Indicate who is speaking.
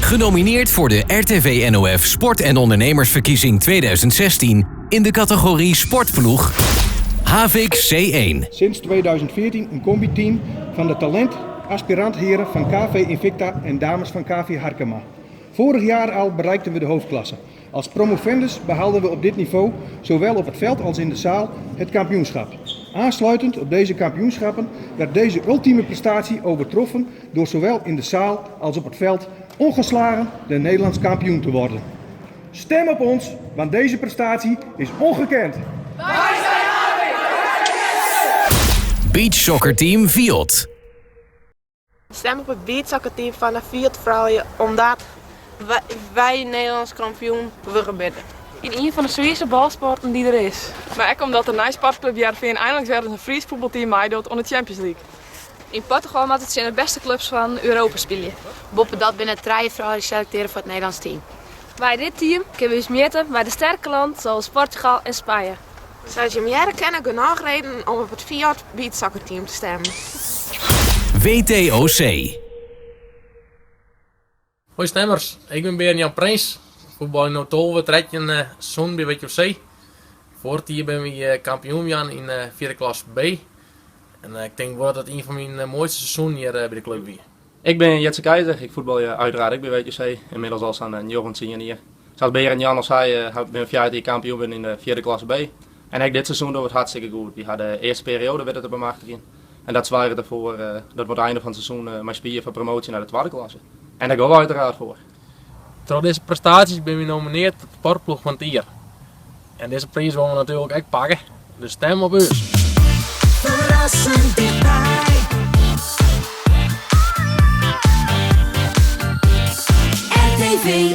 Speaker 1: Genomineerd voor de RTV NOF Sport- en Ondernemersverkiezing 2016 in de categorie Sportploeg Havik C1.
Speaker 2: Sinds 2014 een combi-team van de talent-aspirantheren van KV Invicta en dames van KV Harkema. Vorig jaar al bereikten we de hoofdklasse. Als promovendus behaalden we op dit niveau, zowel op het veld als in de zaal, het kampioenschap. Aansluitend op deze kampioenschappen werd deze ultieme prestatie overtroffen door zowel in de zaal als op het veld ongeslagen de Nederlands kampioen te worden. Stem op ons, want deze prestatie is ongekend.
Speaker 3: Wij zijn Havik!
Speaker 1: Beachsoccerteam Viot.
Speaker 4: Stem op het beachsoccerteam van de Viot vrouwen omdat wij Nederlands kampioen willen bidden.
Speaker 5: In een van de zwaarste balsporten die er is. Maar ook omdat de Nijsportclub Heerenveen eindelijk weer een Fries voetbalteam meedoet aan de Champions League.
Speaker 6: In Portugal moeten ze in de beste clubs van Europa spelen.
Speaker 7: Boppen dat binnen 3 vrouwen selecteren voor het Nederlands team.
Speaker 8: Bij dit team kunnen we eens meten bij de sterke landen zoals Portugal en Spanje.
Speaker 4: Zoals je meer kennen genoeg reden om op het Viot beachsoccerteam te stemmen.
Speaker 1: WTOC.
Speaker 9: Hoi stemmers, ik ben Bernd-Jan Prins. Voetbal in Noordtolwe, tredje seizoen bij WTOC. Vorig jaar ben we kampioen Jan in vierde klas B. En ik denk wel dat het een van mijn mooiste seizoenen hier bij de club weer.
Speaker 10: Ik ben Jetse Keizer, ik voetbal uiteraard ook bij WTOC. Inmiddels al aan de Jochen hier. Zoals Bernd-Jan al zei, ben ik 4 jaar kampioen ben in de vierde klas B. En dit seizoen doet het hartstikke goed. We hadden de eerste periode werd het te bemachtigen. En dat zwaar ervoor dat we het einde van het seizoen maar spelen voor promotie naar de tweede klasse. En daar gaan we uiteraard voor.
Speaker 9: Door deze prestaties ben we genomineerd tot de sportploeg van het jaar. En deze prijs willen we natuurlijk ook pakken. Dus stem op ons.
Speaker 3: Verrassend dichtbij. RTV